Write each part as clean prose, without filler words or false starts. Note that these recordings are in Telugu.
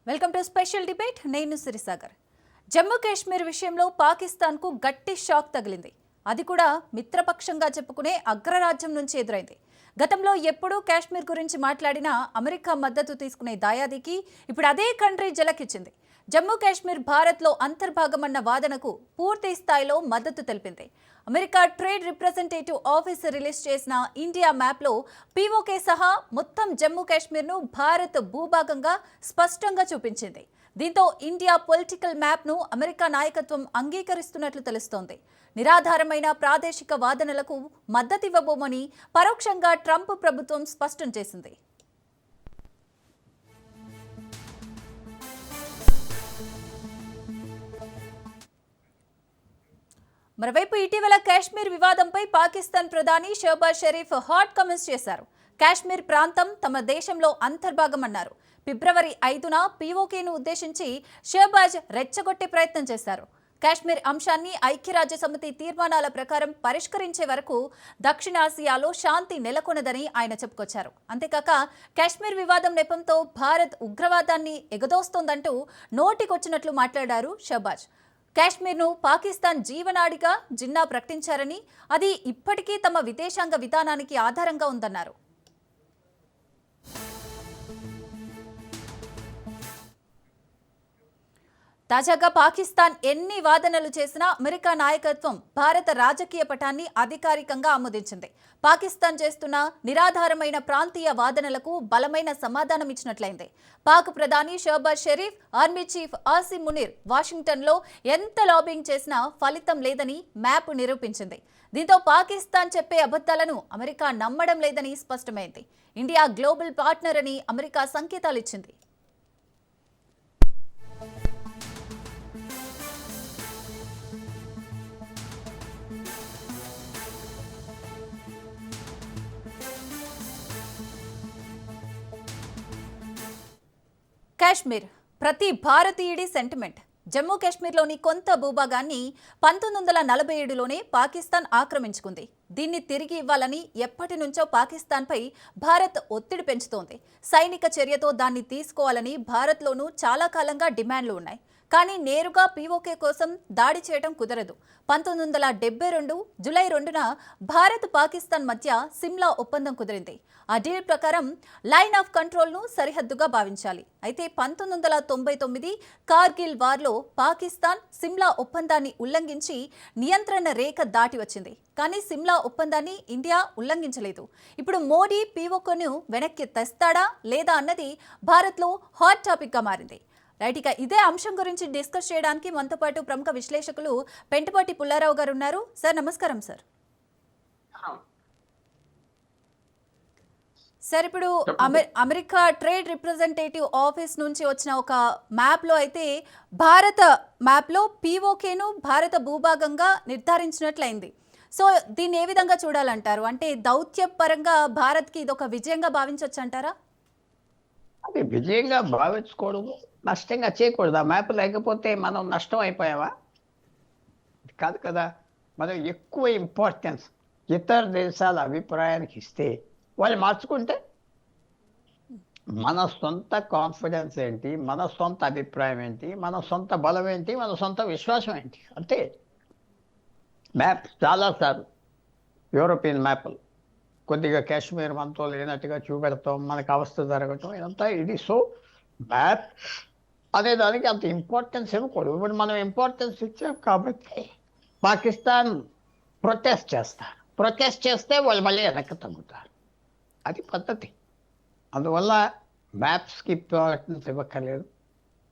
Welcome to special debate. నేను సిరిసాగర్. జమ్మూ కాశ్మీర్ విషయంలో పాకిస్తాన్కు గట్టి షాక్ తగిలింది. అది కూడా మిత్రపక్షంగా చెప్పుకునే అగ్రరాజ్యం నుంచి ఎదురైంది. గతంలో ఎప్పుడూ కాశ్మీర్ గురించి మాట్లాడినా అమెరికా మద్దతు తీసుకునే దాయాదికి ఇప్పుడు అదే కంట్రీ జలకిచ్చింది. జమ్మూ కాశ్మీర్ భారత్లో అంతర్భాగమన్న వాదనకు పూర్తి స్థాయిలో మద్దతు తెలిపింది. America trade representative office release చేసిన ఇండియా మ్యాప్లో పీఓకే సహా మొత్తం జమ్మూ కాశ్మీర్ను భారత్ భూభాగంగా స్పష్టంగా చూపించింది. దీంతో ఇండియా పొలిటికల్ మ్యాప్ను అమెరికా నాయకత్వం అంగీకరిస్తున్నట్లు తెలుస్తోంది. నిరాధారమైన ప్రాదేశిక వాదనలకు మద్దతివ్వబోమని పరోక్షంగా ట్రంప్ ప్రభుత్వం స్పష్టం చేసింది. మరోవైపు ఇటీవల కాశ్మీర్ వివాదంపై పాకిస్తాన్ ప్రధాని షహబాజ్ షరీఫ్ హాట్ కామెంట్స్ చేశారు. కాశ్మీర్ ప్రాంతం తమ దేశంలో అంతర్భాగమన్నారు. ఫిబ్రవరి 5న పీఓకేను ఉద్దేశించి షహబాజ్ రెచ్చగొట్టే ప్రయత్నం చేశారు. కాశ్మీర్ అంశాన్ని ఐక్యరాజ్య సమితి తీర్మానాల ప్రకారం పరిష్కరించే వరకు దక్షిణాసియాలో శాంతి నెలకొనదని ఆయన చెప్పుకొచ్చారు. అంతేకాక కాశ్మీర్ వివాదం నెపంతో భారత్ ఉగ్రవాదాన్ని ఎగదోస్తోందంటూ నోటికొచ్చినట్లు మాట్లాడారు షహబాజ్. కాశ్మీర్ను పాకిస్తాన్ జీవనాడిగా జిన్నా ప్రకటించారని, అది ఇప్పటికీ తమ విదేశాంగ విధానానికి ఆధారంగా ఉందన్నారు. తాజాగా పాకిస్తాన్ ఎన్ని వాదనలు చేసినా అమెరికా నాయకత్వం భారత రాజకీయ పటాన్ని అధికారికంగా ఆమోదించింది. పాకిస్తాన్ చేస్తున్న నిరాధారమైన ప్రాంతీయ వాదనలకు బలమైన సమాధానం ఇచ్చినట్లయింది. పాక్ ప్రధాని షహబాజ్ షరీఫ్, ఆర్మీ చీఫ్ ఆసిమ్ మునీర్ వాషింగ్టన్లో ఎంత లాబింగ్ చేసినా ఫలితం లేదని మ్యాప్ నిరూపించింది. దీంతో పాకిస్తాన్ చెప్పే అబద్ధాలను అమెరికా నమ్మడం లేదని స్పష్టమైంది. ఇండియా గ్లోబల్ పార్ట్నర్ అని అమెరికా సంకేతాలు ఇచ్చింది. కాశ్మీర్ ప్రతి భారతీయుడి సెంటిమెంట్. జమ్మూ కాశ్మీర్లోని కొంత భూభాగాన్ని 1947లోనే పాకిస్తాన్ ఆక్రమించుకుంది. దీన్ని తిరిగి ఇవ్వాలని ఎప్పటి నుంచో పాకిస్తాన్పై భారత్ ఒత్తిడి పెంచుతోంది. సైనిక చర్యతో దాన్ని తీసుకోవాలని భారత్లోనూ చాలా కాలంగా డిమాండ్లు ఉన్నాయి. కానీ నేరుగా పీఓకే కోసం దాడి చేయడం కుదరదు. 1972 జూలై 2న భారత్ పాకిస్తాన్ మధ్య సిమ్లా ఒప్పందం కుదిరింది. ఆ డీల్ ప్రకారం లైన్ ఆఫ్ కంట్రోల్ను సరిహద్దుగా భావించాలి. అయితే 1999 కార్గిల్ వార్లో పాకిస్తాన్ సిమ్లా ఒప్పందాన్ని ఉల్లంఘించి నియంత్రణ రేఖ దాటి వచ్చింది. కానీ సిమ్లా ఒప్పందాన్ని ఇండియా ఉల్లంఘించలేదు. ఇప్పుడు మోడీ పీఓకేను వెనక్కి తెస్తాడా లేదా అన్నది భారత్లో హాట్ టాపిక్గా మారింది. రైట్, ఇక ఇదే అంశం గురించి డిస్కస్ చేయడానికి మనతో పాటు ప్రముఖ విశ్లేషకులు పెంటపాటి పుల్లారావు గారు ఉన్నారు. సార్ నమస్కారం. సార్ ఇప్పుడు అమెరికా ట్రేడ్ రిప్రజెంటేటివ్ ఆఫీస్ నుంచి వచ్చిన ఒక మ్యాప్లో అయితే భారత మ్యాప్లో పీఓకేను భారత భూభాగంగా నిర్ధారించినట్లయింది. సో దీన్ని ఏ విధంగా చూడాలంటారు? అంటే దౌత్యపరంగా భారత్కి ఇది ఒక విజయంగా భావించవచ్చు అంటారా? అది విజయంగా భావించకూడదు, నష్టంగా చేయకూడదు. ఆ మ్యాప్ లేకపోతే మనం నష్టం అయిపోయావా? కాదు కదా. మనం ఎక్కువ ఇంపార్టెన్స్ ఇతర దేశాల అభిప్రాయానికి ఇస్తే వాళ్ళు మార్చుకుంటే మన సొంత కాన్ఫిడెన్స్ ఏంటి, మన సొంత అభిప్రాయం ఏంటి, మన సొంత బలం ఏంటి, మన సొంత విశ్వాసం ఏంటి అంతే. మ్యాప్ చాలాసార్లు యూరోపియన్ మ్యాప్లు కొద్దిగా కాశ్మీర్ మనతో లేనట్టుగా చూపెడతాం, మనకు అవస్థ జరగటం, ఇదంతా ఇది. సో మ్యాప్ అనే దానికి అంత ఇంపార్టెన్స్ ఇవ్వకూడదు. ఇప్పుడు మనం ఇంపార్టెన్స్ ఇచ్చాం కాబట్టి పాకిస్తాన్ ప్రొటెస్ట్ చేస్తే వాళ్ళు మళ్ళీ వెనక్కి తగ్గుతారు. అది పద్ధతి. అందువల్ల మ్యాప్స్కి ఇంపార్టెన్స్ ఇవ్వక్కర్లేదు,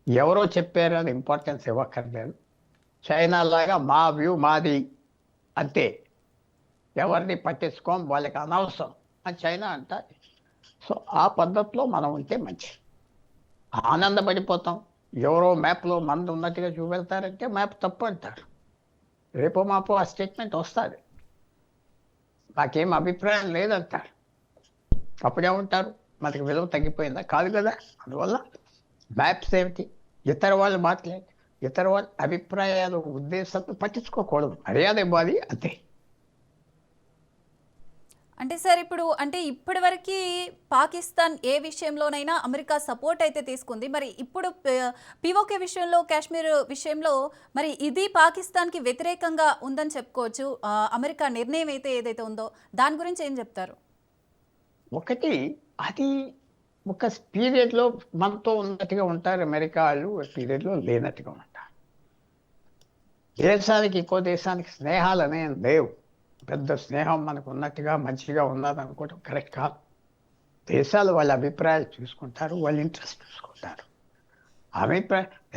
ఎవరో చెప్పారు అని ఇంపార్టెన్స్ ఇవ్వక్కర్లేదు. చైనా లాగా మా వ్యూ మాది అంతే, ఎవరిని పట్టించుకోం, వాళ్ళకి అనవసరం అని చైనా అంటారు. సో ఆ పద్ధతిలో మనం ఉంటే మంచిది. ఆనందపడిపోతాం, ఎవరో మ్యాప్లో మంది ఉన్నట్టుగా చూపెడతారంటే మ్యాప్ తప్పు అంటారు. రేపో మాపో ఆ స్టేట్మెంట్ వస్తుంది, నాకేం అభిప్రాయం లేదంటారు. అప్పుడేమంటారు, మనకి విలువ తగ్గిపోయిందా? కాదు కదా. అందువల్ల మ్యాప్స్ ఏమిటి, ఇతర వాళ్ళు మాట్లాడి ఇతర వాళ్ళ అభిప్రాయాలు ఉద్దేశాలు పట్టించుకోకూడదు, మర్యాద ఇవ్వాలి అంతే. అంటే సార్ ఇప్పుడు అంటే ఇప్పటివరకు పాకిస్తాన్ ఏ విషయంలోనైనా అమెరికా సపోర్ట్ అయితే తీసుకుంది. మరి ఇప్పుడు పిఓకే విషయంలో, కాశ్మీర్ విషయంలో మరి ఇది పాకిస్తాన్కి వ్యతిరేకంగా ఉందని చెప్పుకోవచ్చు. అమెరికా నిర్ణయం అయితే ఏదైతే ఉందో దాని గురించి ఏం చెప్తారు? ఒకటి, అది ఒక పీరియడ్లో మనతో ఉన్నట్టుగా ఉంటారు అమెరికా వాళ్ళు, ఒక పీరియడ్లో లేనట్టుగా ఉంటారు. దేశానికి ఇంకో దేశానికి స్నేహాలు అనేవి లేవు. పెద్ద స్నేహం మనకు ఉన్నట్టుగా మంచిగా ఉన్నది అనుకోవడం కరెక్ట్ కాదు. దేశాలు వాళ్ళ అభిప్రాయాలు చూసుకుంటారు, వాళ్ళ ఇంట్రెస్ట్ చూసుకుంటారు.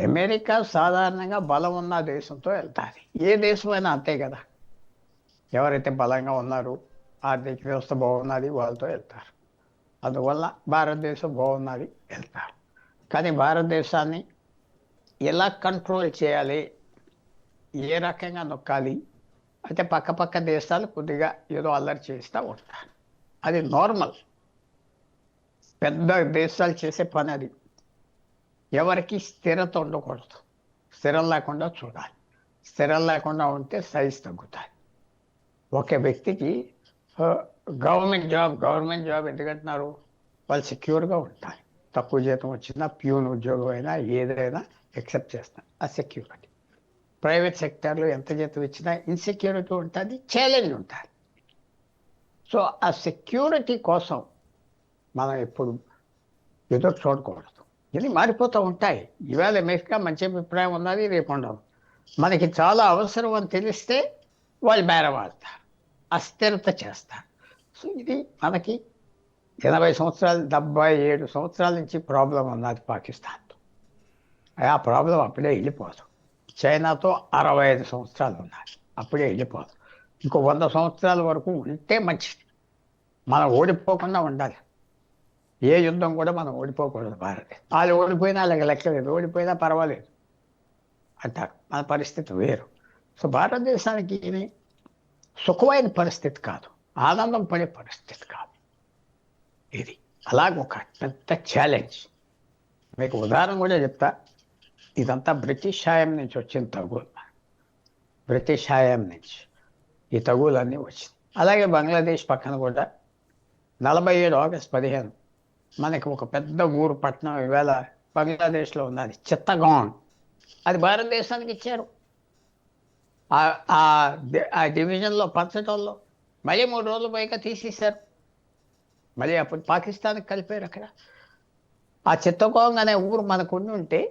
అమెరికా సాధారణంగా బలం ఉన్న దేశంతో వెళ్తారు. ఏ దేశమైనా అంతే కదా. ఎవరైతే బలంగా ఉన్నారో, ఆర్థిక వ్యవస్థ బాగున్నది, వాళ్ళతో వెళ్తారు. అందువల్ల భారతదేశం బాగున్నది, వెళ్తారు. కానీ భారతదేశాన్ని ఎలా కంట్రోల్ చేయాలి, ఏ రకంగా నొక్కాలి అయితే పక్క దేశాలు కొద్దిగా ఏదో అల్లరి చేస్తూ ఉంటారు. అది నార్మల్, పెద్ద దేశాలు చేసే పని అది. ఎవరికి స్థిరత ఉండకూడదు, స్థిరం లేకుండా చూడాలి. స్థిరం లేకుండా ఉంటే సైజ్ తగ్గుతాయి. ఒక వ్యక్తికి గవర్నమెంట్ జాబ్ ఎందుకంటున్నారు? వాళ్ళు సెక్యూర్గా ఉంటారు. తక్కువ జీతం వచ్చినా, ప్యూన్ ఉద్యోగం అయినా, ఏదైనా యాక్సెప్ట్ చేస్తారు. ఆ సెక్యూరిటీ. ప్రైవేట్ సెక్టార్లో ఎంత జీతం ఇచ్చినా ఇన్సెక్యూరిటీ ఉంటుంది, ఛాలెంజ్ ఉంటుంది. సో ఆ సెక్యూరిటీ కోసం మనం ఎప్పుడు ఎదురు చూడకూడదు. ఇది మారిపోతూ ఉంటాయి. ఇవాళ అమెరికా మంచి అభిప్రాయం ఉన్నది, రేపు ఉండదు. మనకి చాలా అవసరం అని తెలిస్తే వాళ్ళు బేరవాడతారు, అస్థిరత చేస్తారు. సో ఇది మనకి 80 సంవత్సరాలు, 77 సంవత్సరాల నుంచి ప్రాబ్లం ఉన్నది పాకిస్తాన్తో. ఆ ప్రాబ్లం అప్పుడే వెళ్ళిపోదు. చైనాతో 65 సంవత్సరాలు ఉన్నాయి, అప్పుడే వెళ్ళిపోదు. ఇంకో 100 సంవత్సరాల వరకు ఉంటే మంచిది. మనం ఓడిపోకుండా ఉండాలి. ఏ యుద్ధం కూడా మనం ఓడిపోకూడదు. భారతదేశం వాళ్ళు ఓడిపోయినా అలాగే లెక్కలేదు, ఓడిపోయినా పర్వాలేదు అంటారు. మన పరిస్థితి వేరు. సో భారతదేశానికి ఇది సుఖమైన పరిస్థితి కాదు, ఆనందం పడే పరిస్థితి కాదు. ఇది అలాగొక పెద్ద ఛాలెంజ్. మీకు ఉదాహరణ కూడా చెప్తా. ఇదంతా బ్రిటిష్ హయాం నుంచి వచ్చిన తగులు. బ్రిటిష్ హయాం నుంచి ఈ తగులన్నీ వచ్చింది. అలాగే బంగ్లాదేశ్ పక్కన కూడా 47 ఆగస్టు 15 మనకి ఒక పెద్ద ఊరు పట్టణం ఇవాళ బంగ్లాదేశ్లో ఉన్నది, చిత్తగాంగ్. అది భారతదేశానికి ఇచ్చారు. ఆ డివిజన్లో పంచడంలో మళ్ళీ 3 రోజులు పైగా తీసేశారు. మళ్ళీ అప్పుడు పాకిస్తాన్కి కలిపారు. అక్కడ ఆ చిత్తగాంగ్ అనే ఊరు మనకు ఉంటే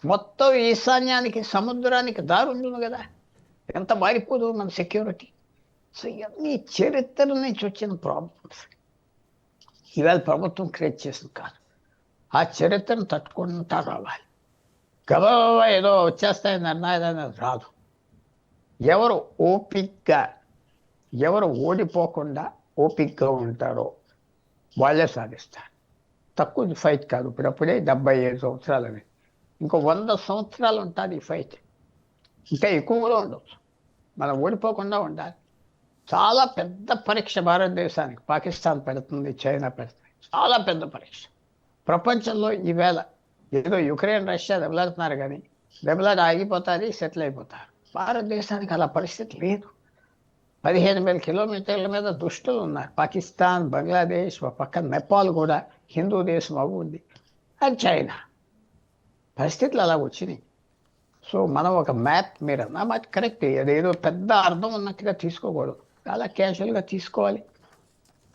మొత్తం ఈశాన్యానికి, సముద్రానికి దారి ఉంటుంది కదా. ఎంత మారిపోదు మన సెక్యూరిటీ. సో ఇవన్నీ చరిత్ర నుంచి వచ్చిన ప్రాబ్లమ్స్. ఇవాళ ప్రభుత్వం క్రియేట్ చేసింది కాదు. ఆ చరిత్రను తట్టుకుంటా రావాలి. గబగబా ఏదో వచ్చేస్తాయి నిర్ణయాలు రాదు. ఎవరు ఓపిక్గా, ఎవరు ఓడిపోకుండా ఓపిక్గా ఉంటారో వాళ్ళే సాధిస్తారు. తక్కువ ఫైట్ కాదు. ఇప్పుడప్పుడే 77 సంవత్సరాలని, ఇంకో 100 సంవత్సరాలు ఉంటుంది ఈ ఫైట్. ఇంకా ఎక్కువగా ఉండవచ్చు. మనం ఓడిపోకుండా ఉండాలి. చాలా పెద్ద పరీక్ష భారతదేశానికి పాకిస్తాన్ పెడుతుంది, చైనా పెడుతుంది. చాలా పెద్ద పరీక్ష. ప్రపంచంలో ఈవేళ ఏదో యుక్రెయిన్, రష్యా దెబ్బలాడుతున్నారు, కానీ దెబ్బలాట ఆగిపోతుంది, సెటిల్ అయిపోతారు. భారతదేశానికి అలా పరిస్థితి లేదు. 15,000 కిలోమీటర్ల మీద దుష్టులు ఉన్నారు. పాకిస్తాన్, బంగ్లాదేశ్, ఒక పక్క నేపాల్ కూడా హిందూ దేశం అవుతుంది, అండ్ చైనా. పరిస్థితులు అలా వచ్చినాయి. సో మనం ఒక మ్యాప్, మీరు అన్న మాట కరెక్ట్. అదేదో పెద్ద అర్థం ఉన్నట్టుగా తీసుకోకూడదు, చాలా క్యాజువల్గా తీసుకోవాలి.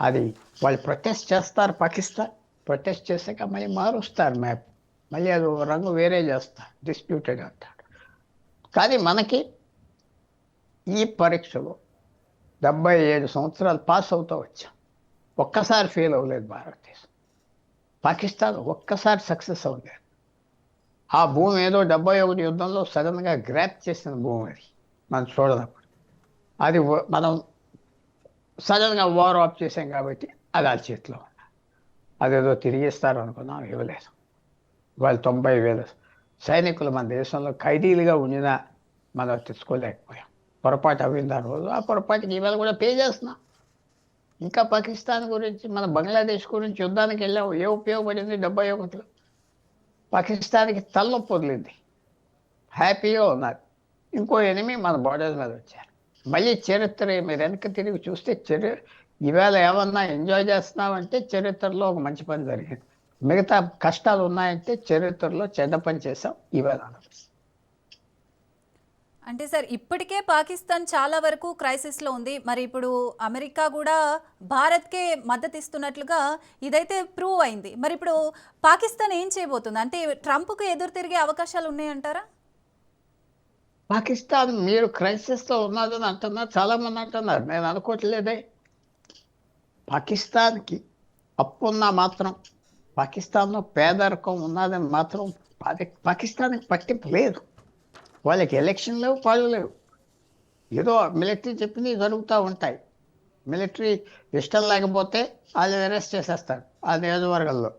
అది వాళ్ళు ప్రొటెస్ట్ చేస్తారు, పాకిస్తాన్ ప్రొటెస్ట్ చేసాక మళ్ళీ మారుస్తారు మ్యాప్, మళ్ళీ అది రంగు వేరే చేస్తారు, డిస్ప్యూటెడ్ అంటారు. కానీ మనకి ఈ పరీక్షలో 77 సంవత్సరాలు పాస్ అవుతూ వచ్చాం. ఒక్కసారి ఫెయిల్ అవ్వలేదు భారతదేశం. పాకిస్తాన్ ఒక్కసారి సక్సెస్ అవ్వలేదు. ఆ భూమి ఏదో 71 యుద్ధంలో సడన్గా గ్రాప్ చేసిన భూమి అది మనం చూడనప్పుడు. అది మనం సడన్గా వార్ ఆఫ్ చేసాం కాబట్టి అది ఆ చేతిలో ఉంది. అదేదో తిరిగిస్తారు అనుకున్నాం, ఇవ్వలేదు. వాళ్ళు 90,000 సైనికులు మన దేశంలో ఖైదీలుగా ఉండినా మనం తెచ్చుకోలేకపోయాం. పొరపాటు అవ్వింది ఆ రోజు. ఆ పొరపాటుకి ఈవేళ కూడా పే చేస్తున్నాం. ఇంకా పాకిస్తాన్ గురించి, మన బంగ్లాదేశ్ గురించి యుద్ధానికి వెళ్ళాం, ఏ ఉపయోగపడింది? 71లో పాకిస్తాన్కి తలనొప్పి వదిలింది, హ్యాపీగా ఉన్నారు. ఇంకో ఎనిమి మన బార్డర్ మీద వచ్చారు. మళ్ళీ చరిత్ర మీరు వెనక్కి తిరిగి చూస్తే ఈవేళ ఏమన్నా ఎంజాయ్ చేస్తున్నామంటే చరిత్రలో ఒక మంచి పని జరిగింది. మిగతా కష్టాలు ఉన్నాయంటే చరిత్రలో చెడ్డ పని చేసాం ఈవేళ అనిపిస్తుంది. అంటే సార్ ఇప్పటికే పాకిస్తాన్ చాలా వరకు క్రైసిస్లో ఉంది. మరి ఇప్పుడు అమెరికా కూడా భారత్కే మద్దతు ఇస్తున్నట్లుగా ఇదైతే ప్రూవ్ అయింది. మరి ఇప్పుడు పాకిస్తాన్ ఏం చేయబోతుంది? అంటే ట్రంప్కు ఎదురు తిరిగే అవకాశాలు ఉన్నాయంటారా? పాకిస్తాన్ మీరు క్రైసిస్లో ఉన్నదని అంటున్నారు, చాలా మంది అంటున్నారు. నేను అనుకోవట్లేదే. పాకిస్తాన్కి అప్పు ఉన్నా మాత్రం, పాకిస్తాన్లో పేదరికం ఉన్నదని మాత్రం పాకిస్తాన్కి పట్టింపు లేదు. వాళ్ళకి ఎలక్షన్ లేవు, పాలు లేవు. ఏదో మిలిటరీ చెప్పింది జరుగుతూ ఉంటాయి. మిలిటరీ ఇష్టం లేకపోతే వాళ్ళు అరెస్ట్ చేసేస్తారు ఆ నియోజకవర్గంలో.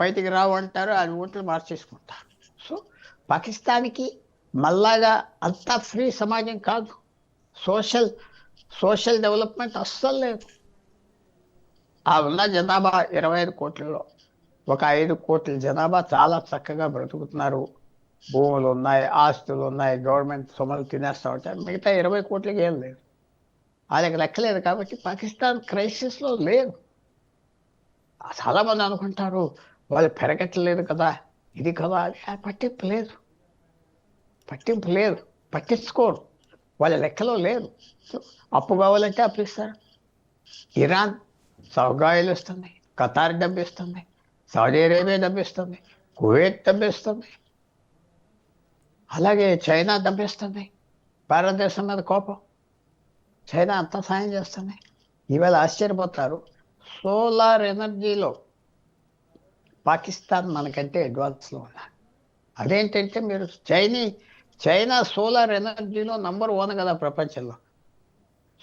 బయటికి రావు అంటారు, అది ఓట్లు మార్చేసుకుంటారు. సో పాకిస్తాన్కి మళ్ళాగా అంతా ఫ్రీ సమాజం కాదు. సోషల్ డెవలప్మెంట్ అస్సలు లేదు. ఆ ఉన్న జనాభా 25 కోట్లలో ఒక 5 కోట్ల జనాభా చాలా చక్కగా బ్రతుకుతున్నారు. భూములు ఉన్నాయి, ఆస్తులు ఉన్నాయి, గవర్నమెంట్ సొమ్ములు తినేస్తూ ఉంటారు. మిగతా 20 కోట్లకి ఏం లేదు. వాళ్ళకి లెక్కలేదు. కాబట్టి పాకిస్తాన్ క్రైసిస్లో లేదు. చాలామంది అనుకుంటారు వాళ్ళు పెరగట్లేదు కదా, ఇది కదా, అది పట్టింపు లేదు, పట్టించుకోరు. వాళ్ళ లెక్కలో లేదు. అప్పు కావాలంటే అప్పు ఇస్తారు. ఇరాన్ సౌగాయిలు ఇస్తుంది, ఖతార్ డబ్బు ఇస్తుంది, సౌదీ అరేబియా డబ్బు ఇస్తుంది, కువైట్ డబ్బు ఇస్తుంది, అలాగే చైనా డబ్బు ఇస్తుంది. భారతదేశం మీద కోపం, చైనా అంతా సాయం చేస్తుంది. ఈవేళ ఆశ్చర్యపోతారు, సోలార్ ఎనర్జీలో పాకిస్తాన్ మనకంటే అడ్వాన్స్లో ఉన్నారు. అదేంటంటే మీరు చైనా సోలార్ ఎనర్జీలో నంబర్ 1 కదా ప్రపంచంలో.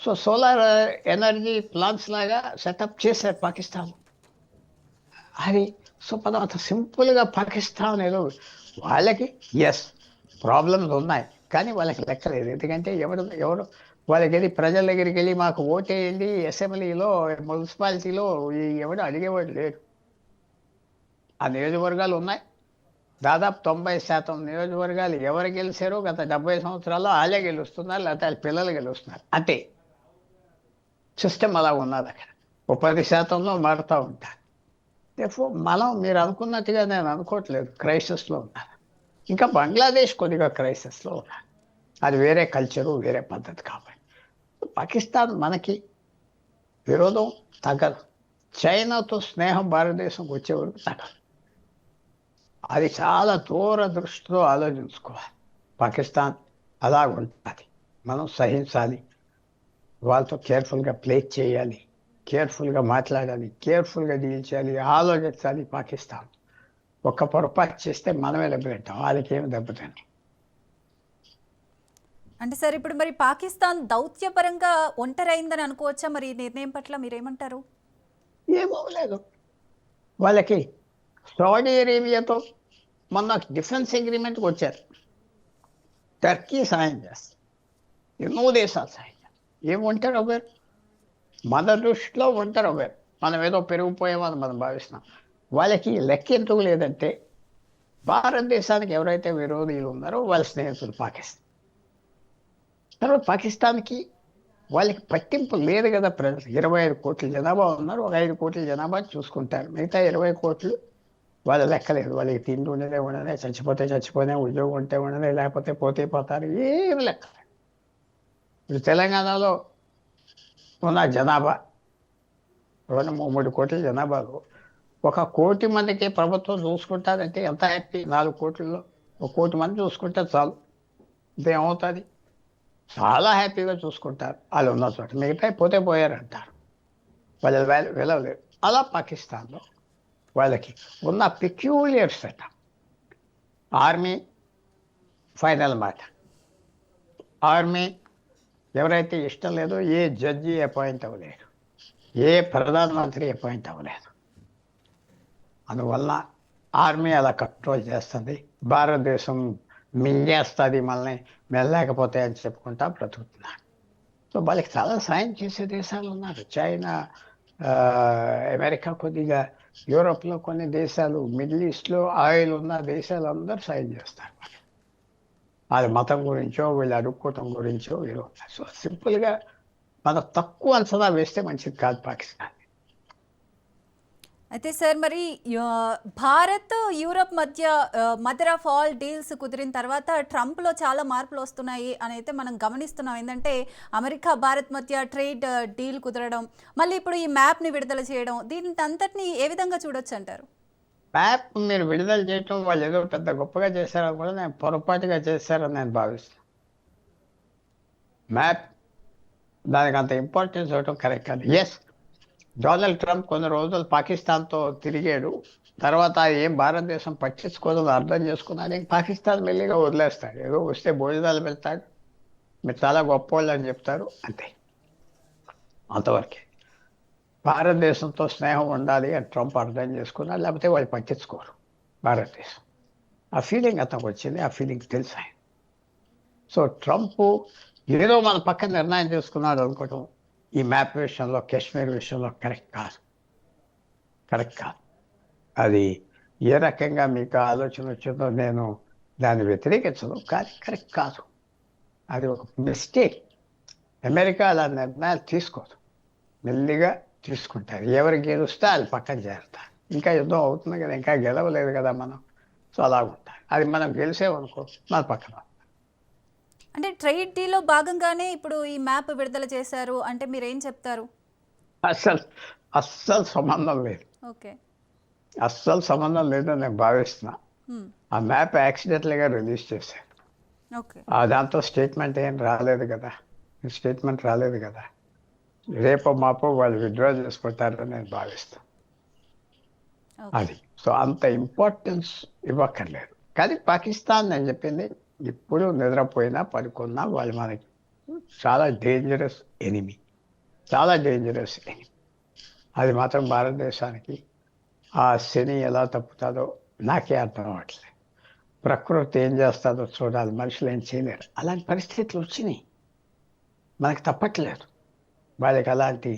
సో సోలార్ ఎనర్జీ ప్లాంట్స్ లాగా సెటప్ చేశారు పాకిస్తాన్. అది సో అంత సింపుల్గా పాకిస్తాన్ ఏదో వాళ్ళకి ప్రాబ్లమ్స్ ఉన్నాయి, కానీ వాళ్ళకి లెక్కలేదు. ఎందుకంటే ఎవరు వాళ్ళకి ప్రజల దగ్గరికి వెళ్ళి మాకు ఓటేయండి, అసెంబ్లీలో మున్సిపాలిటీలో ఎవడు అడిగేవాడు లేడు. ఆ నియోజకవర్గాలు ఉన్నాయి. దాదాపు 90% నియోజకవర్గాలు ఎవరు గెలిచారో గత 70 సంవత్సరాల్లో వాళ్ళే గెలుస్తున్నారు, లేకపోతే వాళ్ళ పిల్లలు గెలుస్తున్నారు. అంటే సిస్టమ్ అలా ఉన్నది అక్కడ. 10%లో మారుతూ ఉంటారు. మనం మీరు అనుకున్నట్టుగా నేను అనుకోవట్లేదు క్రైసిస్లో ఉన్నారు. ఇంకా బంగ్లాదేశ్ కొద్దిగా క్రైసిస్లో ఉన్నారు. అది వేరే కల్చరు, వేరే పద్ధతి. కాబట్టి పాకిస్తాన్ మనకి విరోధం తగ్గదు. చైనాతో స్నేహం భారతదేశంకి వచ్చేవరకు తగ్గదు. అది చాలా దూరదృష్టితో ఆలోచించుకోవాలి. పాకిస్తాన్ అలా ఉంటుంది, మనం సహించాలి. వాళ్ళతో కేర్ఫుల్గా ప్లే చేయాలి, కేర్ఫుల్గా మాట్లాడాలి, కేర్ఫుల్గా డీల్ చేయాలి, ఆలోచించాలి. పాకిస్తాన్ ఒక్క పొరపాటు చేస్తే మనమే దెబ్బతింటాం, వాళ్ళకి ఏమి దెబ్బతింటాం. అంటే సార్ ఇప్పుడు మరి పాకిస్తాన్ దౌత్యపరంగా ఒంటరైందని అనుకోవచ్చా? మరి ఈ నిర్ణయం పట్ల మీరేమంటారు? ఏమవలేదు. వాళ్ళకి సౌదీ అరేబియాతో మొన్న డిఫెన్స్ అగ్రిమెంట్కి వచ్చారు. టర్కీ సాయం చేస్తారు, ఎన్నో దేశాలు సాయం చేస్తారు. ఏం ఒంటరి అవ్వారు? మన దృష్టిలో ఒంటరి అవ్వారు. మనం ఏదో పెరిగిపోయామని మనం భావిస్తున్నాం. వాళ్ళకి లెక్క ఎందుకు లేదంటే భారతదేశానికి ఎవరైతే విరోధులు ఉన్నారో వాళ్ళ స్నేహితులు పాకిస్తాన్. తర్వాత పాకిస్తాన్కి వాళ్ళకి పట్టింపు లేదు కదా. ప్రజలు 25 కోట్ల జనాభా ఉన్నారు, ఒక 5 కోట్ల జనాభా చూసుకుంటారు. మిగతా 20 కోట్లు వాళ్ళ లెక్కలేదు. వాళ్ళకి తిండి ఉండనే, చచ్చిపోతే ఉద్యోగం ఉంటే ఉండనే, లేకపోతే పోతారు. ఏమి లెక్క. ఇప్పుడు తెలంగాణలో ఉన్న జనాభా 2-3 కోట్ల జనాభాలో 1 కోటి మందికి ప్రభుత్వం చూసుకుంటారంటే ఎంత హ్యాపీ. 4 కోట్లలో 1 కోటి మంది చూసుకుంటే చాలు, ఇదేమవుతుంది. చాలా హ్యాపీగా చూసుకుంటారు వాళ్ళు ఉన్న చోట. మిగతా పోయారంటారు, వాళ్ళ విలువ లేదు. అలా పాకిస్తాన్లో వాళ్ళకి ఉన్న పెక్యూలియర్ సెటప్. ఆర్మీ ఫైనల్ మాట. ఆర్మీ ఎవరైతే ఇష్టం లేదో ఏ జడ్జి అపాయింట్ అవ్వలేరు, ఏ ప్రధానమంత్రి అపాయింట్ అవ్వలేదు. అందువల్ల ఆర్మీ అలా కంట్రోల్ చేస్తుంది. భారతదేశం మింగేస్తుంది మనల్ని, మెల్లలేకపోతే అని చెప్పుకుంటా బ్రతుకుతున్నారు. సో వాళ్ళకి చాలా సాయం చేసే దేశాలు ఉన్నారు. చైనా, అమెరికా, కొద్దిగా యూరోప్లో కొన్ని దేశాలు, మిడిల్ ఈస్ట్లో ఆయిల్ ఉన్న దేశాలు అందరూ సాయం చేస్తారు. అది మతం గురించో, వీళ్ళు అడుక్కోవటం గురించో వీళ్ళు. సో సింపుల్గా మనం తక్కువ అంచనా వేస్తే మంచిది కాదు పాకిస్తాన్. అయితే సార్ మరి భారత్ యూరప్ మధ్య మదర్ ఆఫ్ ఆల్ డీల్స్ కుదిరిన తర్వాత ట్రంప్లో చాలా మార్పులు వస్తున్నాయి అని అయితే మనం గమనిస్తున్నాం. ఏంటంటే అమెరికా భారత్ మధ్య ట్రేడ్ డీల్ కుదరడం, మళ్ళీ ఇప్పుడు ఈ మ్యాప్ని విడుదల చేయడం, దీని అంతటిని ఏ విధంగా చూడొచ్చు అంటారు? మ్యాప్ మీరు విడుదల చేయటం వాళ్ళు ఏదో పెద్ద గొప్పగా చేశారని కూడా నేను పొరపాటుగా చేశారని నేను భావిస్తాను. మ్యాప్ దానికి అంత ఇంపార్టెన్స్ ఇవ్వటం కరెక్ట్ కాదు. ఎస్, డొనాల్డ్ ట్రంప్ కొన్ని రోజులు పాకిస్తాన్తో తిరిగాడు, తర్వాత ఏం భారతదేశం పట్టించుకోదని అర్థం చేసుకున్నాడు. ఇంక పాకిస్తాన్ మెల్లిగా వదిలేస్తాడు, ఏదో వస్తే భోజనాలు పెడతాడు, మీరు చాలా గొప్పవాళ్ళు అని చెప్తారు, అంతే, అంతవరకే. భారతదేశంతో స్నేహం ఉండాలి అని ట్రంప్ అర్థం చేసుకున్నాడు, లేకపోతే వాళ్ళు పట్టించుకోరు భారతదేశం. ఆ ఫీలింగ్ అతనికి వచ్చింది, ఆ ఫీలింగ్ తెలుసు ఆయన. సో ట్రంప్ ఏదో మన పక్కన నిర్ణయం చేసుకున్నాడు అనుకోవటం ఈ మ్యాప్ విషయంలో, కాశ్మీర్ విషయంలో కరెక్ట్ కాదు, కరెక్ట్ కాదు. అది ఏ రకంగా మీకు ఆలోచన వచ్చిందో నేను దాన్ని వ్యతిరేకించను, కానీ కరెక్ట్ కాదు. అది ఒక మిస్టేక్. అమెరికా అలా నిర్ణయాలు తీసుకోదు, మెల్లిగా తీసుకుంటారు. ఎవరు గెలుస్తే వాళ్ళు పక్కన చేరుతారు. ఇంకా యుద్ధం అవుతుంది కదా, ఇంకా గెలవలేదు కదా మనం, సో అలా ఉంటారు. అది మనం గెలిసేమనుకో మన పక్కన. అంటే ట్రేడ్ డీల్లో భాగంగానే ఇప్పుడు ఈ మ్యాప్ విడుదల చేశారు అంటే మీరు ఏం చెప్తారు? అస్సలు సంబంధం లేదు, ఓకే, అస్సలు సంబంధం లేదని నేను భావిస్తున్నా. ఆ మ్యాప్ యాక్సిడెంటల్గా రిలీజ్ చేశాను. ఓకే, దాంతో స్టేట్మెంట్ ఏం రాలేదు కదా, స్టేట్మెంట్ రాలేదు కదా. రేపో మాపో వాళ్ళు విత్డ్రా చేసుకుంటారని నేను భావిస్తాను. అది సో అంత ఇంపార్టెన్స్ ఇవ్వక్కర్లేదు. కానీ పాకిస్తాన్ నేను చెప్పింది, ఇప్పుడు నిద్రపోయినా పడుకున్నా వాళ్ళు మనకి చాలా డేంజరస్ ఎనిమి, చాలా డేంజరస్ ఎనిమి. అది మాత్రం భారతదేశానికి ఆ శని ఎలా తప్పుతుందో నాకే అర్థం అవ్వట్లేదు. ప్రకృతి ఏం చేస్తుందో చూడాలి, మనుషులు ఏం చేయలేరు. అలాంటి పరిస్థితులు వచ్చినాయి, మనకి తప్పట్లేదు. వాళ్ళకి అలాంటి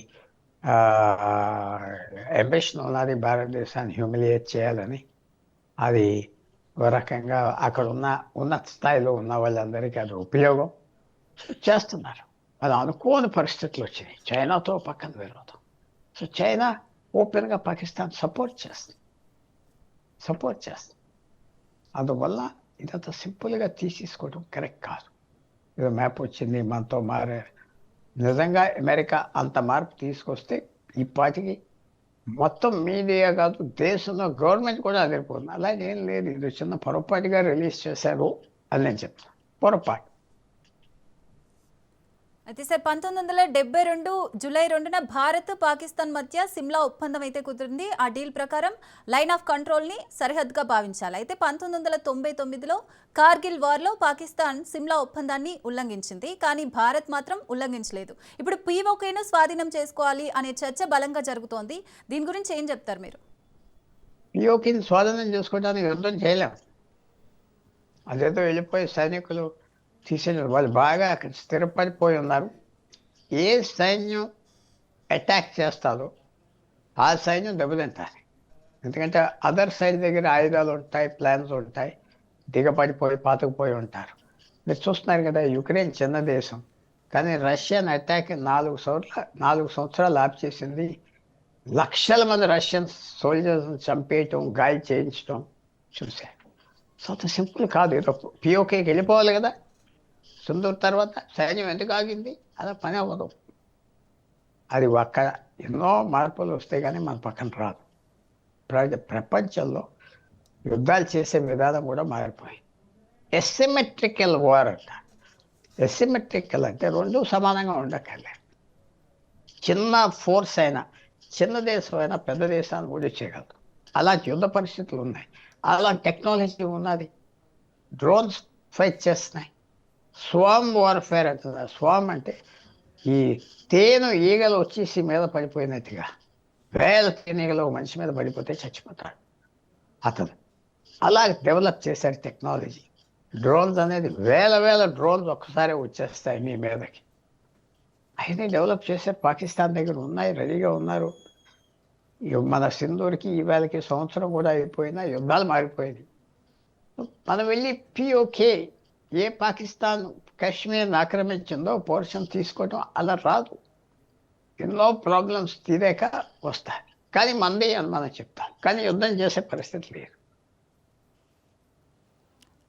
అంబిషన్ ఉన్నది భారతదేశాన్ని హ్యూమిలియేట్ చేయాలని. అది ఒక రకంగా అక్కడ ఉన్నత స్థాయిలో ఉన్న వాళ్ళందరికీ అది ఉపయోగం చేస్తున్నారు. అది అనుకోని పరిస్థితులు వచ్చినాయి. చైనాతో పక్కన విరోధం. సో చైనా ఓపెన్గా పాకిస్తాన్ సపోర్ట్ చేస్తుంది. అందువల్ల ఇదంతా సింపుల్గా తీసేసుకోవడం కరెక్ట్ కాదు. ఏదో మ్యాప్ వచ్చింది మనతో మారే, నిజంగా అమెరికా అంత మార్పు తీసుకొస్తే ఈ పాటికి మొత్తం మీడియా కాదు, దేశంలో గవర్నమెంట్ కూడా అదిరిపోతుంది. అలాగే ఏం లేదు, ఇది చిన్న పొరపాటుగా రిలీజ్ చేశారు అని నేను చెప్తాను, పొరపాటు. అయితే సార్ 1972 జూలై 2న భారత్ పాకిస్తాన్ మధ్య సిమ్లా ఒప్పందం అయితే కుదిరింది. ఆ డీల్ ప్రకారం లైన్ ఆఫ్ కంట్రోల్ని సరిహద్దుగా భావించాలి. అయితే 1999లో కార్గిల్ వార్లో పాకిస్తాన్ సిమ్లా ఒప్పందాన్ని ఉల్లంఘించింది, కానీ భారత్ మాత్రం ఉల్లంఘించలేదు. ఇప్పుడు పీఓకేను స్వాధీనం చేసుకోవాలి అనే చర్చ బలంగా జరుగుతోంది. దీని గురించి ఏం చెప్తారు మీరు? పిఓకేని స్వాధీనం చేసుకోవడానికి యుద్ధం చేయలేం. అదేదో వెళ్ళిపోయి సైనికులు తీసేసారు. వాళ్ళు బాగా అక్కడ స్థిరపడిపోయి ఉన్నారు. ఏ సైన్యం అటాక్ చేస్తారో ఆ సైన్యం దెబ్బతింటారు. ఎందుకంటే అదర్ సైడ్ దగ్గర ఆయుధాలు ఉంటాయి, ప్లాన్స్ ఉంటాయి, దిగపడిపోయి పాతుకుపోయి ఉంటారు. మీరు చూస్తున్నారు కదా, యుక్రెయిన్ చిన్న దేశం, కానీ రష్యన్ అటాక్ 4 సంవత్సరాలు ఆప్ చేసింది. లక్షల మంది రష్యన్ సోల్జర్స్ని చంపేయటం, గాయ చేయించడం చూశారు. సో అంత సింపుల్ కాదు. ఏదో పిఓకేకి వెళ్ళిపోవాలి కదా, సింధూర్ తర్వాత సైన్యం ఎందుకు ఆగింది? అలా పని అవ్వదు. అది అక్కడ ఎన్నో మార్పులు వస్తాయి, కానీ మన పక్కన రాదు. ప్రపంచంలో యుద్ధాలు చేసే విధానం కూడా మారిపోయింది. ఎసిమెట్రికల్ వార్ అంట. ఎసిమెట్రికల్ అంటే రెండు సమానంగా ఉండక్కర్లేదు. చిన్న ఫోర్స్ అయినా, చిన్న దేశం అయినా పెద్ద దేశాన్ని కూడా చేయగలదు. అలాంటి యుద్ధ పరిస్థితులు ఉన్నాయి, అలాంటి టెక్నాలజీ ఉన్నది. డ్రోన్స్ ఫైట్ చేస్తున్నాయి. స్వామ్ వార్ఫేర్ అంటున్నారు. స్వామ్ అంటే ఈ తేనె ఈగలు వచ్చేసి మీద పడిపోయినట్టుగా, వేల తేనెగలు మనిషి మీద పడిపోతే చచ్చిపోతాడు అతను. అలా డెవలప్ చేశారు టెక్నాలజీ. డ్రోన్స్ అనేది వేల డ్రోన్స్ ఒక్కసారి వచ్చేస్తాయి మీ మీదకి. అవన్నీ డెవలప్ చేశారు. పాకిస్తాన్ దగ్గర ఉన్నాయి, రెడీగా ఉన్నారు. మన సింధూర్కి ఇవాళకి సంవత్సరం కూడా అయిపోయినా యుద్ధాలు మారిపోయింది. మనం వెళ్ళి పిఓకే, ఏ పాకిస్తాన్ కాశ్మీర్ని ఆక్రమించిందో పోర్షన్ తీసుకోవడం అలా రాదు. ఎన్నో ప్రాబ్లమ్స్ తీరాక వస్తాయి. కానీ మంది అని మనం చెప్తాం, కానీ యుద్ధం చేసే పరిస్థితి లేదు.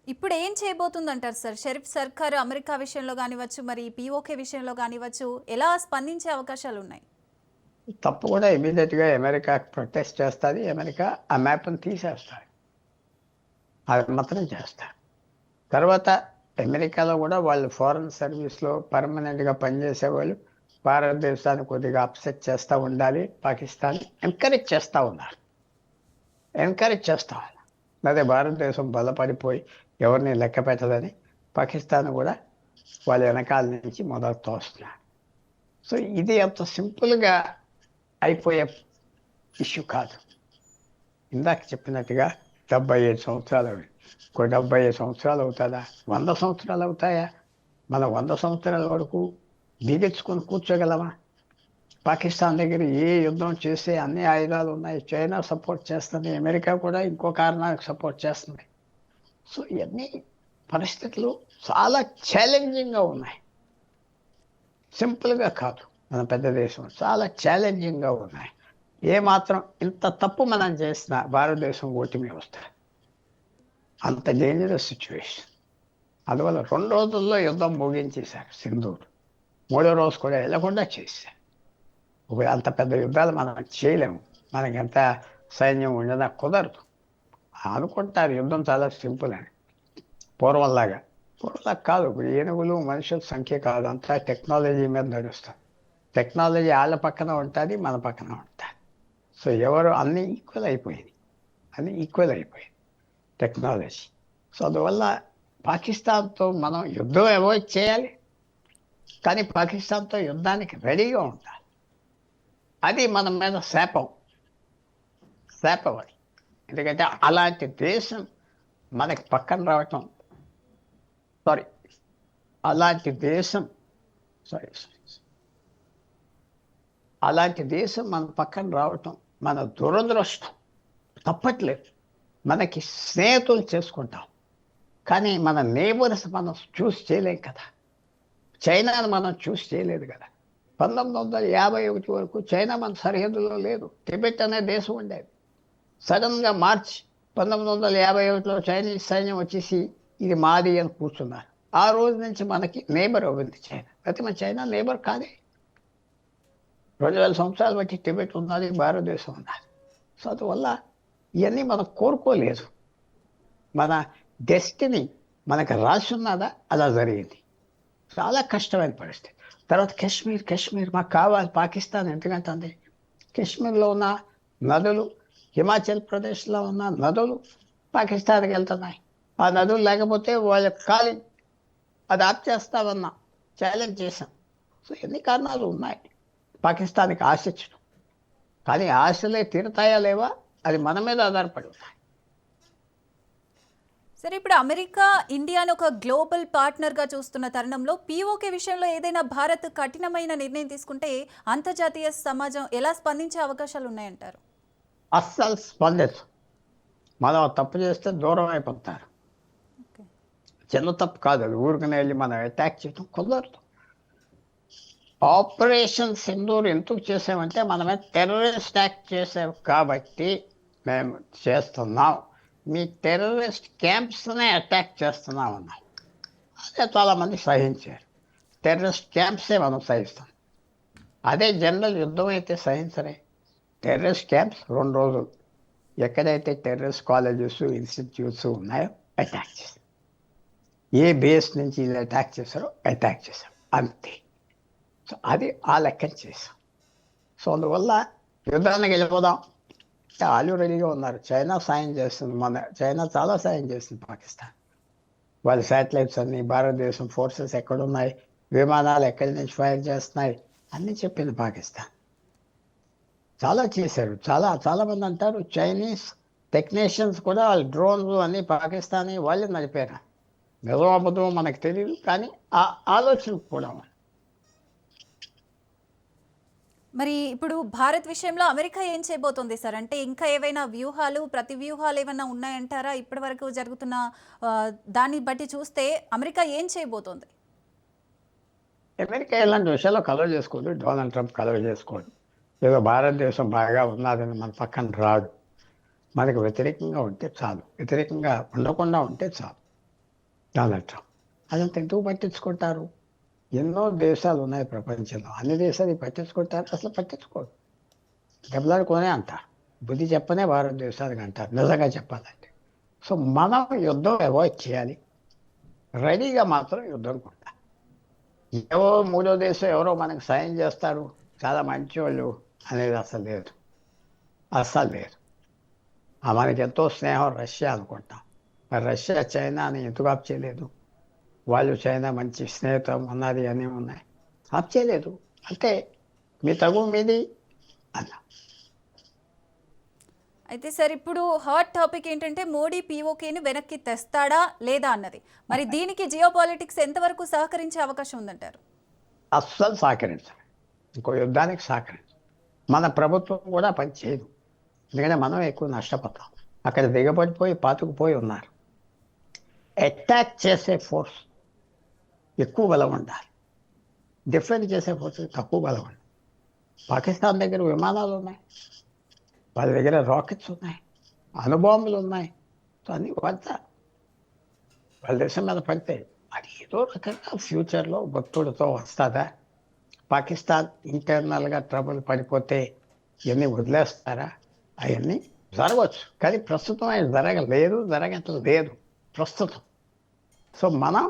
ఇప్పుడు ఏం చేయబోతుందంటారు సార్? షరీఫ్ సర్కార్ అమెరికా విషయంలో కానివచ్చు, మరి పీఓకే విషయంలో కానివచ్చు, ఎలా స్పందించే అవకాశాలు ఉన్నాయి? తప్పకుండా ఇమీడియట్గా అమెరికా ప్రొటెస్ట్ చేస్తుంది. అమెరికా ఆ మ్యాప్ని తీసేస్తారు, అది మాత్రం చేస్తారు. తర్వాత అమెరికాలో కూడా వాళ్ళు ఫారెన్ సర్వీస్లో పర్మనెంట్గా పనిచేసే వాళ్ళు భారతదేశాన్ని కొద్దిగా అప్సెట్ చేస్తూ ఉండాలి. పాకిస్తాన్ ఎంకరేజ్ చేస్తూ ఉన్నారు. అదే భారతదేశం బలపడిపోయి ఎవరిని లెక్క పెట్టదని పాకిస్తాన్ కూడా వాళ్ళ వెనకాల నుంచి మొదలు తోస్తున్నారు. సో ఇది అంత సింపుల్గా అయిపోయే ఇష్యూ కాదు. ఇందాక చెప్పినట్టుగా 75 సంవత్సరాలు, ఇంకో 75 సంవత్సరాలు అవుతుందా, 100 సంవత్సరాలు అవుతాయా? మనం 100 సంవత్సరాల వరకు దిగెచ్చుకొని కూర్చోగలమా? పాకిస్తాన్ దగ్గర ఏ యుద్ధం చేసే అన్ని ఆయుధాలు ఉన్నాయి. చైనా సపోర్ట్ చేస్తుంది, అమెరికా కూడా ఇంకో కారణానికి సపోర్ట్ చేస్తుంది. సో ఇవన్నీ పరిస్థితులు చాలా ఛాలెంజింగ్గా ఉన్నాయి. సింపుల్గా కాదు. మన పెద్ద దేశం చాలా ఛాలెంజింగ్గా ఉన్నాయి. ఏమాత్రం ఇంత తప్పు మనం చేసినా భారతదేశం ఓటమి వస్తుంది. అంత డేంజరస్ సిచ్యువేషన్. అందువల్ల 2 రోజుల్లో యుద్ధం ముగించేశారు సింధూర్. 3వ రోజు కూడా వెళ్ళకుండా చేశారు. అంత పెద్ద యుద్ధాలు మనం చేయలేము, మనకి ఎంత సైన్యం ఉండదా కుదరదు. అనుకుంటారు యుద్ధం చాలా సింపుల్ అని, పూర్వంలా కాదు. ఇప్పుడు ఏనుగులు మనుషుల సంఖ్య కాదు, అంతా టెక్నాలజీ మీద నడుస్తుంది. టెక్నాలజీ వాళ్ళ పక్కన ఉంటుంది, మన పక్కన ఉంటుంది. సో ఎవరు అన్నీ ఈక్వల్ అయిపోయింది టెక్నాలజీ. సో అందువల్ల పాకిస్తాన్తో మనం యుద్ధం అవాయిడ్ చేయాలి, కానీ పాకిస్తాన్తో యుద్ధానికి రెడీగా ఉండాలి. అది మన మీద శాపం అది. ఎందుకంటే అలాంటి దేశం మనకి పక్కన రావటం అలాంటి దేశం మన పక్కన రావటం మన దురదృష్టం. తప్పట్లేదు, మనకి స్నేహితులు చేసుకుంటాం, కానీ మన నేబర్స్ మనం చూస్ చేయలేం కదా. చైనాను మనం చూస్ చేయలేదు కదా. 1951 వరకు చైనా మన సరిహద్దులో లేదు. టిబెట్ అనే దేశం ఉండేది. సడన్గా మార్చ్ 1951లో చైనీస్ సైన్యం వచ్చేసి ఇది మాది అని కూర్చున్నారు. ఆ రోజు నుంచి మనకి నేబర్ అవ్వింది చైనా. అయితే మన చైనా నేబర్ కాదే. 2000 సంవత్సరాలు బట్టి టిబెట్ ఉన్నది, భారతదేశం ఉన్నది. సో అందువల్ల ఇవన్నీ మనం కోరుకోలేదు. మన డెస్టినీ మనకు రాసి ఉన్నదా, అలా జరిగింది. చాలా కష్టమైన పరిస్థితి. తర్వాత కాశ్మీర్ మాకు కావాలి. పాకిస్తాన్ ఎందుకంటే కాశ్మీర్లో ఉన్న నదులు, హిమాచల్ ప్రదేశ్లో ఉన్న నదులు పాకిస్తాన్కి వెళ్తున్నాయి. ఆ నదులు లేకపోతే వాళ్ళ ఖాళీ అది ఆప్ చేస్తామన్నా ఛాలెంజ్ చేశాం. సో ఎన్ని కారణాలు ఉన్నాయి పాకిస్తాన్కి ఆశించడం, కానీ ఆశలే తీరుతాయా లేవా అది మన మీద ఆధారపడి ఉన్నాయి. సరే, ఇప్పుడు అమెరికా ఇండియాను ఒక గ్లోబల్ పార్ట్నర్గా చూస్తున్న తరుణంలో పీఓకే విషయంలో ఏదైనా భారత్ కఠినమైన నిర్ణయం తీసుకుంటే అంతర్జాతీయ సమాజం ఎలా స్పందించే అవకాశాలు ఉన్నాయంటారు? అస్సలు స్పందించు. మనం తప్పు చేస్తే దూరం అయిపోతారు. చిన్న తప్పు కాదు అది. ఊరికనే వెళ్ళి మనం అటాక్ చేయడం కుదరదు. ఆపరేషన్ సింధూర్ ఎందుకు చేసామంటే మనమే టెర్రరిస్ట్ యాక్ట్ చేసాం కాబట్టి మేము చేస్తున్నాం. మీ టెర్రరిస్ట్ క్యాంప్స్నే అటాక్ చేస్తున్నామన్నాం. అదే చాలామంది సహించారు. టెర్రరిస్ట్ క్యాంప్సే మనం సహిస్తాం. అదే జనరల్ యుద్ధం అయితే సహించరే. టెర్రరిస్ట్ క్యాంప్స్ 2 రోజులు ఎక్కడైతే టెర్రరిస్ట్ కాలేజెస్, ఇన్స్టిట్యూట్స్ ఉన్నాయో అటాక్ చేశారు. ఏ బేస్ నుంచి వీళ్ళు అటాక్ చేశారో అటాక్ చేశాం, అంతే. సో అది ఆ లెక్కన చేశాం. సో అందువల్ల యుద్ధానికి వెళ్ళిపోదాం వాళ్ళు రెడీగా ఉన్నారు. చైనా సాయం చేస్తుంది. చైనా చాలా సాయం చేస్తుంది పాకిస్తాన్. వాళ్ళ శాటిలైట్స్ అన్నీ, భారతదేశం ఫోర్సెస్ ఎక్కడున్నాయి, విమానాలు ఎక్కడి నుంచి ఫైర్ చేస్తున్నాయి అన్నీ చెప్పింది పాకిస్తాన్. చాలా చేశారు. చాలామంది అంటారు చైనీస్ టెక్నీషియన్స్ కూడా వాళ్ళ డ్రోన్లు అన్నీ పాకిస్తానీ వాళ్ళు నడిపారు. నిజం అబద్ధం మనకు తెలియదు, కానీ ఆ ఆలోచన కూడా. మరి ఇప్పుడు భారత్ విషయంలో అమెరికా ఏం చేయబోతోంది సార్? అంటే ఇంకా ఏవైనా ప్రతి వ్యూహాలు ఏమైనా ఉన్నాయంటారా? ఇప్పటి వరకు జరుగుతున్న దాన్ని బట్టి చూస్తే అమెరికా ఏం చేయబోతోంది? అమెరికా ఇలాంటి విషయాల్లో కలవ చేసుకోదు, డొనాల్డ్ ట్రంప్ కలవ చేసుకోడు. ఏదో భారతదేశం బాగా ఉన్నదని మన పక్కన రాడు. మనకు వ్యతిరేకంగా ఉంటే చాలు, వ్యతిరేకంగా ఉండకుండా ఉంటే చాలు డొనాల్డ్ ట్రంప్. అదంతా ఎందుకు పట్టించుకుంటారు? ఎన్నో దేశాలు ఉన్నాయి ప్రపంచంలో, అన్ని దేశాలు పట్టించుకుంటారు? అసలు పట్టించుకోరు. దెబ్బలాడుకోనే అంటారు, బుద్ధి చెప్పనే భారతదేశానికి అంటారు నిజంగా చెప్పాలంటే. సో మనం యుద్ధం అవాయిడ్ చేయాలి, రెడీగా మాత్రం యుద్ధం ఉండాలి. ఎవరో మూడో దేశం ఎవరో మనకు సాయం చేస్తారు, చాలా మంచివాళ్ళు అనేది అసలు లేదు, అస్సలు లేదు. మనకి ఎంతో స్నేహం రష్యా అనుకుంటాం, మరి రష్యా చైనాని ఎందుకు ఆప్ చేయలేదు? వాళ్ళు చైనా మంచి స్నేహితం ఉన్నది అని ఉన్నాయి, ఆప్ చేయలేదు. అంటే మీ తగు మీది అన్న. అయితే సార్ ఇప్పుడు హాట్ టాపిక్ ఏంటంటే మోడీ పీఓకేని వెనక్కి తెస్తాడా లేదా అన్నది. మరి దీనికి జియో పాలిటిక్స్ ఎంతవరకు సహకరించే అవకాశం ఉందంటారు? అస్సలు సహకరించాలి, ఇంకో యుద్ధానికి సహకరించాలి. మన ప్రభుత్వం కూడా పని చేయదు, ఎందుకంటే మనం ఎక్కువ నష్టపోతాం. అక్కడ దిగబడిపోయి పాతుకుపోయి ఉన్నారు. అటాక్ చేసే ఫోర్స్ ఎక్కువ బలం ఉండాలి, డిఫెండ్ చేసే ఫోర్స్ తక్కువ బలం ఉండాలి. పాకిస్తాన్ దగ్గర విమానాలు ఉన్నాయి, వాళ్ళ దగ్గర రాకెట్స్ ఉన్నాయి, అణుబాంబులు ఉన్నాయి. సో అన్నీ వాళ్ళ దేశం మీద పడతాయి. అది ఏదో రకంగా ఫ్యూచర్లో భక్తుడితో వస్తుందా? పాకిస్తాన్ ఇంటర్నల్గా ట్రబుల్ పడిపోతే ఇవన్నీ వదిలేస్తారా? అవన్నీ జరగవచ్చు, కానీ ప్రస్తుతం అది జరగట్లేదు ప్రస్తుతం. సో మనం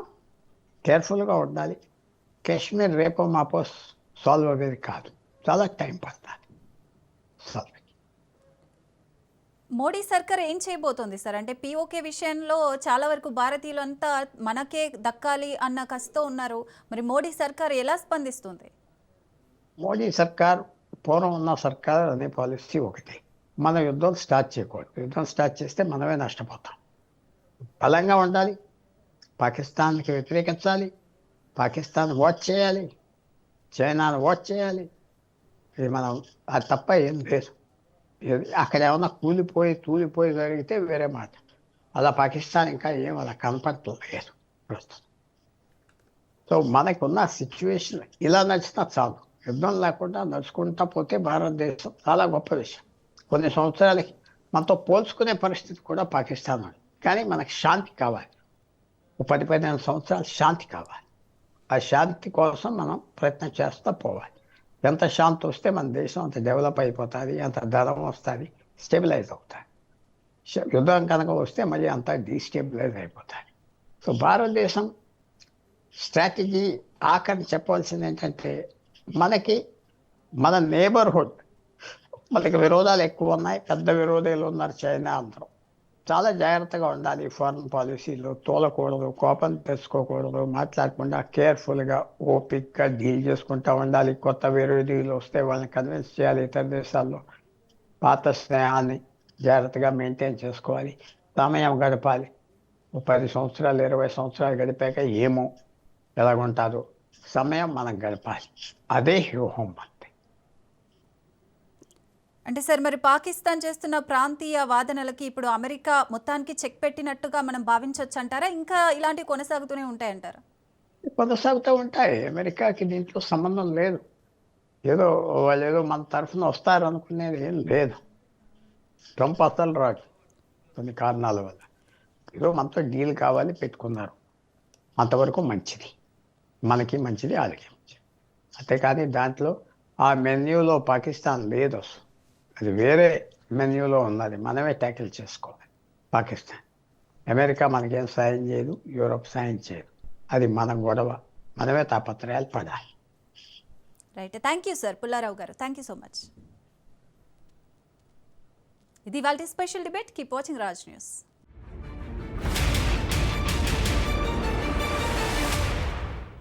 కేర్ఫుల్గా ఉండాలి. కాశ్మీర్ రేపో మాపో సాల్వ్ అయ్యేది కాదు, చాలా టైం పడుతుంది సాల్వ్. మోడీ సర్కార్ ఏం చేయబోతోంది సార్? అంటే పీఓకే విషయంలో చాలా వరకు భారతీయులు అంతా మనకే దక్కాలి అన్న కసితో ఉన్నారు. మరి మోడీ సర్కార్ ఎలా స్పందిస్తుంది? మోడీ సర్కార్ పూర్వం ఉన్న సర్కార్ అనే పాలసీ ఒకటి, మన యుద్ధం స్టార్ట్ చేయకూడదు. యుద్ధం స్టార్ట్ చేస్తే మనమే నష్టపోతాం. బలంగా ఉండాలి, పాకిస్తాన్కి వ్యతిరేకించాలి, పాకిస్తాన్ వాచ్ చేయాలి, చైనాను వాచ్ చేయాలి. ఇది మనం అది తప్ప ఏం లేదు. అక్కడ ఏమన్నా తూలిపోయి జరిగితే వేరే మాట. అలా పాకిస్తాన్ ఇంకా ఏం అలా కనపడలేదు ప్రస్తుతం. సో మనకున్న సిచ్యువేషన్ ఇలా నచ్చినా చాలు, యుద్ధం లేకుండా నడుచుకుంటా పోతే భారతదేశం చాలా గొప్ప విషయం. కొన్ని సంవత్సరాలకి మనతో పోల్చుకునే పరిస్థితి కూడా పాకిస్తాన్ ఉంది, కానీ మనకు శాంతి కావాలి. 10-15 సంవత్సరాలు శాంతి కావాలి. ఆ శాంతి కోసం మనం ప్రయత్నం చేస్తూ పోవాలి. ఎంత శాంతి వస్తే మన దేశం అంత డెవలప్ అయిపోతుంది, అంత ధనం వస్తుంది, స్టెబిలైజ్ అవుతుంది. యుద్ధం కనుక వస్తే మళ్ళీ అంతా డీస్టెబిలైజ్ అయిపోతుంది. సో భారతదేశం స్ట్రాటజీ ఆఖరి చెప్పవలసింది ఏంటంటే, మన నేబర్హుడ్, మనకి విరోధాలు ఎక్కువ ఉన్నాయి, పెద్ద విరోధాలు ఉన్నారు చైనా, అందరూ చాలా జాగ్రత్తగా ఉండాలి. ఫారెన్ పాలసీలో తోలకూడదు, కోపం తెచ్చుకోకూడదు, మాట్లాడకుండా కేర్ఫుల్గా ఓపిక్గా డీల్ చేసుకుంటూ ఉండాలి. కొత్త విరోధీలు వస్తే వాళ్ళని కన్విన్స్ చేయాలి. ఇతర దేశాల్లో పాత స్నేహాన్ని జాగ్రత్తగా మెయింటైన్ చేసుకోవాలి, సమయం గడపాలి. 10 సంవత్సరాలు 20 సంవత్సరాలు గడిపాక ఏమో ఎలాగుంటుందో, సమయం మనం గడపాలి, అదే వ్యూహం. అంటే సార్ మరి పాకిస్తాన్ చేస్తున్న ప్రాంతీయ వాదనలకి ఇప్పుడు అమెరికా మొత్తానికి చెక్ పెట్టినట్టుగా మనం భావించవచ్చు అంటారా? ఇంకా ఇలాంటివి కొనసాగుతూనే ఉంటాయంటారా? కొనసాగుతూ ఉంటాయి. అమెరికాకి దీంట్లో సంబంధం లేదు. వాళ్ళు ఏదో మన తరఫున వస్తారు అనుకునేది ఏం లేదు. ట్రంప్ అసలు రాడు కొన్ని కారణాల వల్ల. ఏదో మనతో డీల్ కావాలి పెట్టుకున్నారు, అంతవరకు మంచిది, మనకి మంచిది, వాళ్ళకి మంచిది. అంతేకాని దాంట్లో ఆ మెన్యూలో పాకిస్తాన్ లేదు, అసలు అది వేరే మెన్యూలో ఉన్నది. మనమే ట్యాకిల్ చేసుకోవాలి పాకిస్తాన్. అమెరికా మనకేం సాయం చేయదు, యూరోప్ సాయం చేయదు. అది మన గొడవ, మనమే తాపత్రయాలు పడాలి. Right, thank you sir Pullarao గారు, థ్యాంక్ యూ సో మచ్. ఇది వాళ్ళ special debate. Keep watching Raj news.